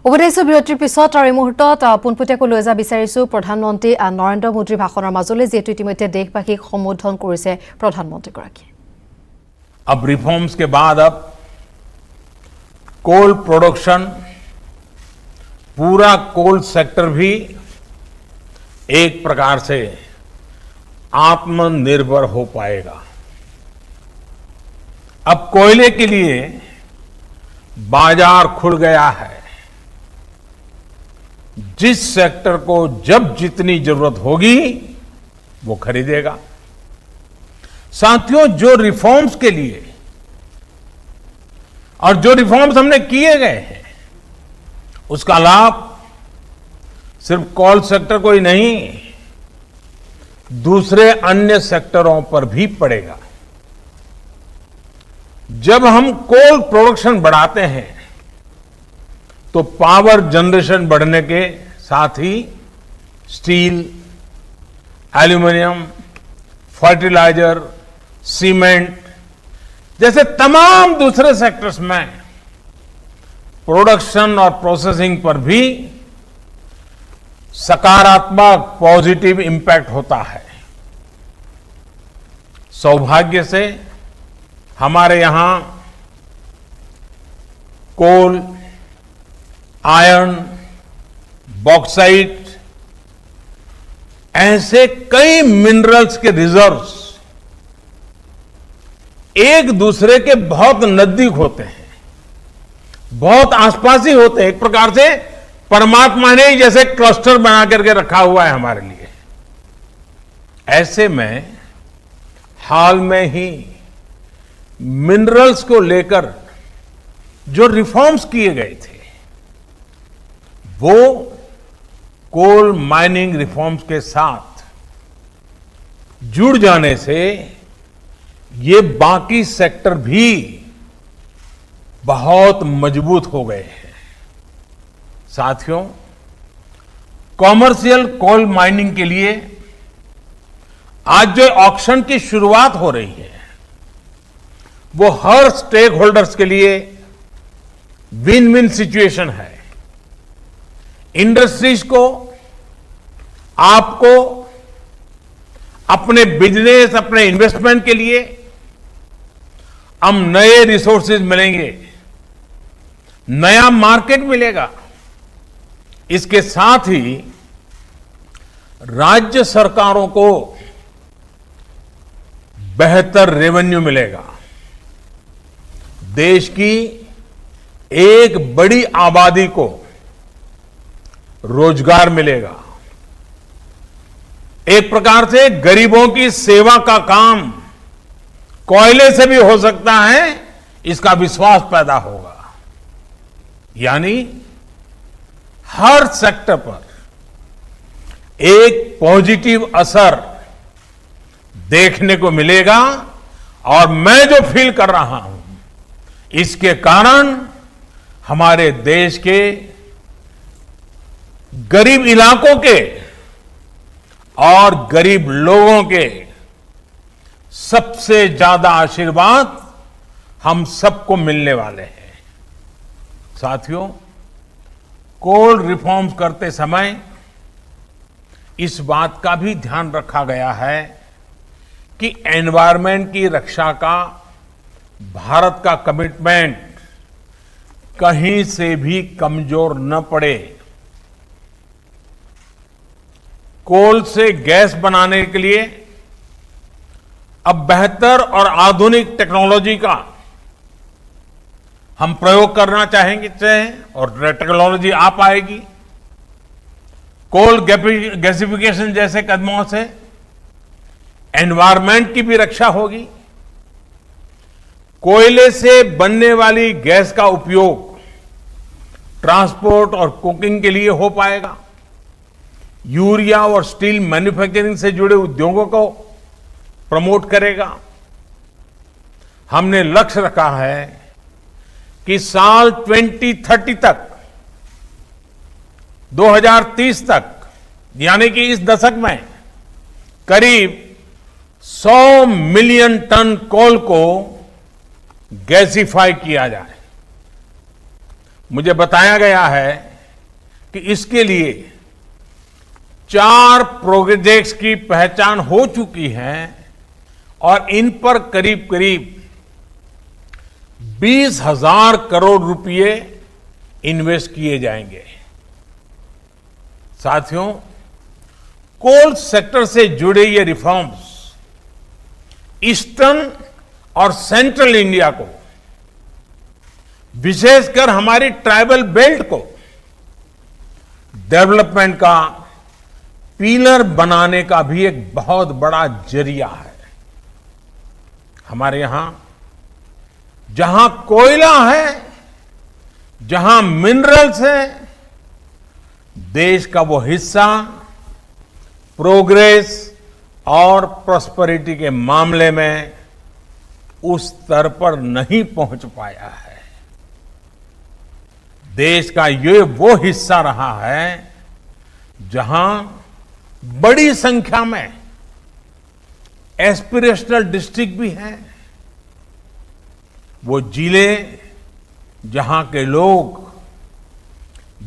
উপদেশ বিৰতিৰ পিছত আৰু এই মুহূৰ্তত পোনপটীয়াকৈ লৈ যাব বিচাৰিছো প্ৰধানমন্ত্ৰী নৰেন্দ্ৰ মোদীৰ ভাষণৰ মাজলৈ যেটো ইতিমধ্যে দেশবাসীক সম্বোধন কৰিছে প্ৰধানমন্ত্ৰীগৰাকী। अब रिफॉर्म्स के बाद अब कोल प्रोडक्शन पूरा कोल सेक्टर भी एक प्रकार से आत्मनिर्भर हो पाएगा। अब कोयले के लिए बाजार खुल गया है। जिस सेक्टर को जब जितनी जरूरत होगी वो खरीदेगा। साथियों, जो रिफॉर्म्स के लिए और जो रिफॉर्म्स हमने किए गए हैं उसका लाभ सिर्फ कोल सेक्टर को ही नहीं दूसरे अन्य सेक्टरों पर भी पड़ेगा। जब हम कोल प्रोडक्शन बढ़ाते हैं तो पावर जनरेशन बढ़ने के साथ ही स्टील, एल्यूमिनियम, फर्टिलाइजर, सीमेंट जैसे तमाम दूसरे सेक्टर्स में प्रोडक्शन और प्रोसेसिंग पर भी सकारात्मक पॉजिटिव इंपैक्ट होता है। सौभाग्य से हमारे यहां कोल, आयरन, बॉक्साइट ऐसे कई मिनरल्स के रिजर्व्स एक दूसरे के बहुत नजदीक होते हैं, बहुत आसपास ही होते हैं। एक प्रकार से परमात्मा ने जैसे क्लस्टर बना करके रखा हुआ है हमारे लिए। ऐसे में हाल में ही मिनरल्स को लेकर जो रिफॉर्म्स किए गए थे वो कोल माइनिंग रिफॉर्म्स के साथ जुड़ जाने से ये बाकी सेक्टर भी बहुत मजबूत हो गए हैं। साथियों, कॉमर्शियल कोल माइनिंग के लिए आज जो ऑक्शन की शुरुआत हो रही है वो हर स्टेक होल्डर्स के लिए विन विन सिचुएशन है। इंडस्ट्रीज को, आपको, अपने बिजनेस, अपने इन्वेस्टमेंट के लिए हम नए रिसोर्सेज मिलेंगे, नया मार्केट मिलेगा। इसके साथ ही राज्य सरकारों को बेहतर रेवेन्यू मिलेगा। देश की एक बड़ी आबादी को रोजगार मिलेगा। एक प्रकार से गरीबों की सेवा का काम कोयले से भी हो सकता है, इसका विश्वास पैदा होगा। यानी हर सेक्टर पर एक पॉजिटिव असर देखने को मिलेगा। और मैं जो फील कर रहा हूं इसके कारण हमारे देश के गरीब इलाकों के और गरीब लोगों के सबसे ज्यादा आशीर्वाद हम सबको मिलने वाले हैं। साथियों, कोल रिफॉर्म्स करते समय इस बात का भी ध्यान रखा गया है कि एनवायरनमेंट की रक्षा का भारत का कमिटमेंट कहीं से भी कमजोर न पड़े। कोल से गैस बनाने के लिए अब बेहतर और आधुनिक टेक्नोलॉजी का हम प्रयोग करना चाहेंगे और टेक्नोलॉजी आ पाएगी। कोल गैसिफिकेशन जैसे कदमों से एनवायरनमेंट की भी रक्षा होगी। कोयले से बनने वाली गैस का उपयोग ट्रांसपोर्ट और कुकिंग के लिए हो पाएगा। यूरिया और स्टील मैन्युफैक्चरिंग से जुड़े उद्योगों को प्रमोट करेगा। हमने लक्ष्य रखा है कि साल 2030 तक, 2030 तक, यानी कि इस दशक में करीब 100 मिलियन टन कोल को गैसीफाई किया जाए। मुझे बताया गया है कि इसके लिए 4 प्रोजेक्ट्स की पहचान हो चुकी है और इन पर करीब करीब 20,000 करोड़ रुपए इन्वेस्ट किए जाएंगे। साथियों, कोल सेक्टर से जुड़े ये रिफॉर्म्स ईस्टर्न और सेंट्रल इंडिया को, विशेषकर हमारी ट्राइबल बेल्ट को डेवलपमेंट का पिलर बनाने का भी एक बहुत बड़ा जरिया है। हमारे यहां जहां कोयला है, जहां मिनरल्स है, देश का वो हिस्सा प्रोग्रेस और प्रॉस्पेरिटी के मामले में उस स्तर पर नहीं पहुंच पाया है। देश का ये वो हिस्सा रहा है जहां बड़ी संख्या में एस्पिरेशनल डिस्ट्रिक्ट भी हैं। वो जिले जहां के लोग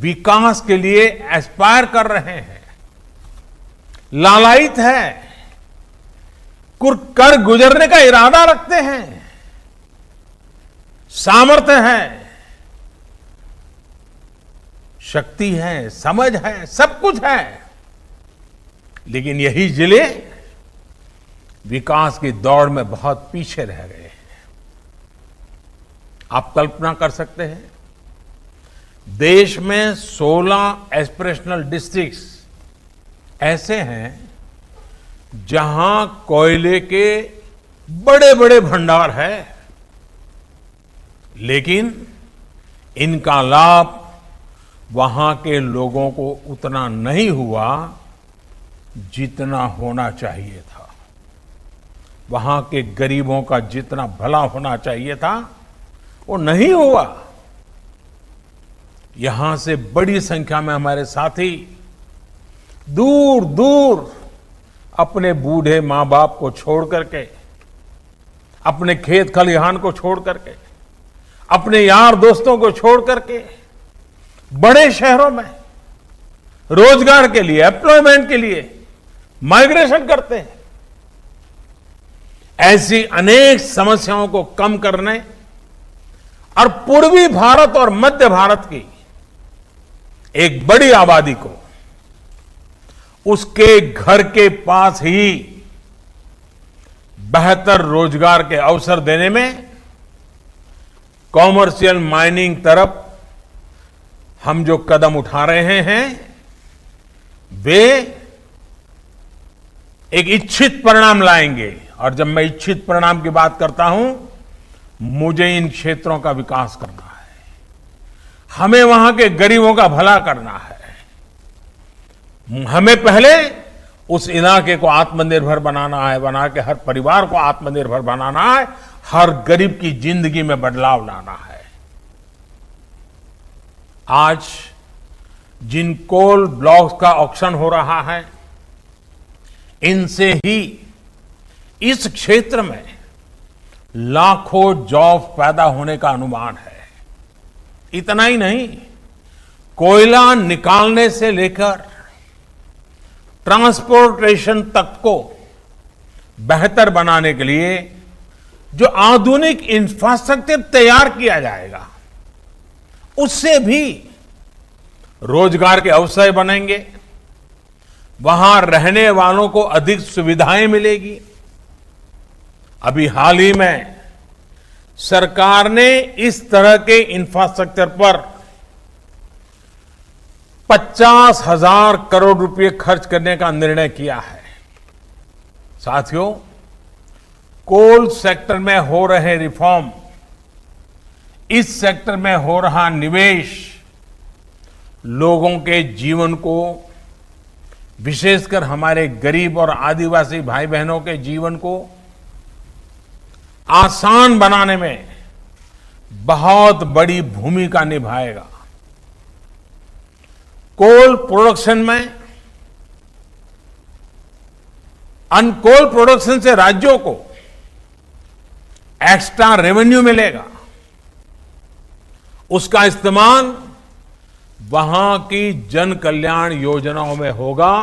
विकास के लिए एस्पायर कर रहे हैं, लालायित है, कर गुजरने का इरादा रखते हैं, सामर्थ्य है, शक्ति है, समझ है, सब कुछ है, लेकिन यही जिले विकास की दौड़ में बहुत पीछे रह गए हैं। आप कल्पना कर सकते हैं, देश में 16 एस्पिरेशनल डिस्ट्रिक्ट्स ऐसे हैं जहां कोयले के बड़े बड़े भंडार है, लेकिन इनका लाभ वहां के लोगों को उतना नहीं हुआ जितना होना चाहिए था। वहां के गरीबों का जितना भला होना चाहिए था वो नहीं हुआ। यहां से बड़ी संख्या में हमारे साथी दूर दूर अपने बूढ़े मां बाप को छोड़ करके, अपने खेत खलिहान को छोड़ करके, अपने यार दोस्तों को छोड़ करके बड़े शहरों में रोजगार के लिए, एम्प्लॉयमेंट के लिए माइग्रेशन करते हैं। ऐसी अनेक समस्याओं को कम करने और पूर्वी भारत और मध्य भारत की एक बड़ी आबादी को उसके घर के पास ही बेहतर रोजगार के अवसर देने में कॉमर्शियल माइनिंग तरफ हम जो कदम उठा रहे हैं वे एक इच्छित परिणाम लाएंगे। और जब मैं इच्छित परिणाम की बात करता हूं, मुझे इन क्षेत्रों का विकास करना है, हमें वहां के गरीबों का भला करना है, हमें पहले उस इलाके को आत्मनिर्भर बनाना है, बना के हर परिवार को आत्मनिर्भर बनाना है, हर गरीब की जिंदगी में बदलाव लाना है। आज जिन कोल ब्लॉक्स का ऑक्शन हो रहा है, इनसे ही इस क्षेत्र में लाखों जॉब पैदा होने का अनुमान है। इतना ही नहीं, कोयला निकालने से लेकर ट्रांसपोर्टेशन तक को बेहतर बनाने के लिए जो आधुनिक इंफ्रास्ट्रक्चर तैयार किया जाएगा, उससे भी रोजगार के अवसर बनेंगे, वहां रहने वालों को अधिक सुविधाएं मिलेगी। अभी हाल ही में सरकार ने इस तरह के इंफ्रास्ट्रक्चर पर 50,000 करोड़ रुपए खर्च करने का निर्णय किया है। साथियों, कोल सेक्टर में हो रहे रिफॉर्म, इस सेक्टर में हो रहा निवेश लोगों के जीवन को, विशेषकर हमारे गरीब और आदिवासी भाई बहनों के जीवन को आसान बनाने में बहुत बड़ी भूमिका निभाएगा। कोल प्रोडक्शन में, अनकोल प्रोडक्शन से राज्यों को एक्स्ट्रा रेवेन्यू मिलेगा। उसका इस्तेमाल वहां की जन कल्याण योजनाओं में होगा,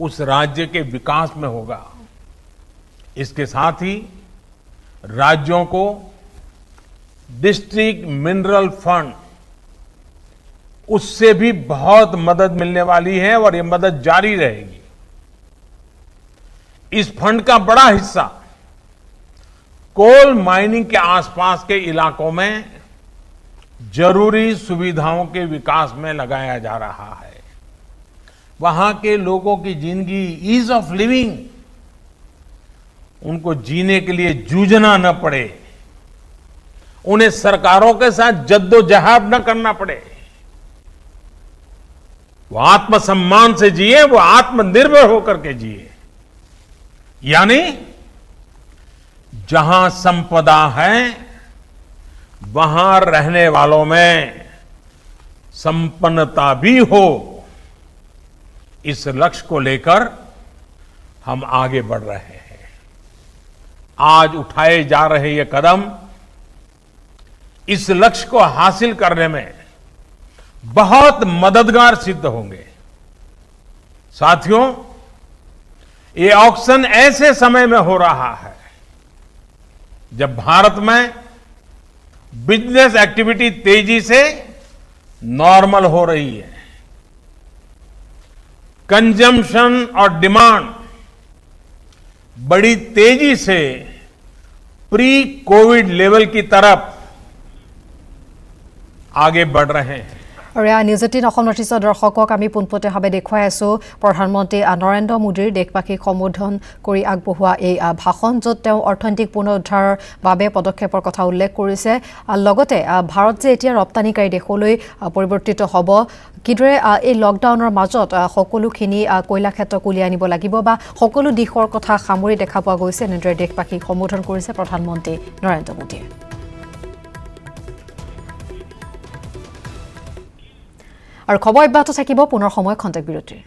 उस राज्य के विकास में होगा। इसके साथ ही राज्यों को डिस्ट्रिक्ट मिनरल फंड, उससे भी बहुत मदद मिलने वाली है और ये मदद जारी रहेगी। इस फंड का बड़ा हिस्सा कोल माइनिंग के आसपास के इलाकों में जरूरी सुविधाओं के विकास में लगाया जा रहा है। वहां के लोगों की जिंदगी, ईज ऑफ लिविंग, उनको जीने के लिए जूझना न पड़े, उन्हें सरकारों के साथ जद्दोजहद न करना पड़े, वो आत्मसम्मान से जिए, वो आत्मनिर्भर होकर के जिए। यानी जहां संपदा है वहां रहने वालों में संपन्नता भी हो। इस लक्ष्य को लेकर हम आगे बढ़ रहे हैं। आज उठाए जा रहे ये कदम इस लक्ष्य को हासिल करने में बहुत मददगार सिद्ध होंगे। साथियों, ये ऑक्शन ऐसे समय में हो रहा है जब भारत में बिजनेस एक्टिविटी तेजी से नॉर्मल हो रही है। कंजम्पशन और डिमांड बड़ी तेजी से प्री कोविड लेवल की तरफ आगे बढ़ रहे हैं। আৰু নিউজ 18 অসম নৰ্থ-ইষ্টৰ দৰ্শকক আমি পোনপটীয়াভাৱে দেখুৱাই আছো প্ৰধানমন্ত্ৰী নৰেন্দ্ৰ মোদীৰ দেশবাসীক সম্বোধন কৰি আগবঢ়োৱা এই ভাষণ, য'ত তেওঁ অৰ্থনৈতিক পুনৰুদ্ধাৰৰ বাবে পদক্ষেপৰ কথা উল্লেখ কৰিছে। লগতে ভাৰত যে এতিয়া ৰপ্তানিকাৰী দেশলৈ পৰিৱৰ্তিত হ'ব, কিদৰে এই লকডাউনৰ মাজত সকলোখিনি কয়লা ক্ষেত্ৰক উলিয়াই আনিব লাগিব বা সকলো দিশৰ কথা সামৰি দেখা পোৱা গৈছে, এনেদৰে দেশবাসীক সম্বোধন কৰিছে প্ৰধানমন্ত্ৰী নৰেন্দ্ৰ মোদীয়ে। আৰু খবৰ অব্যাহত থাকিব, পুনৰ সময় খন্তেক বিৰতিৰ।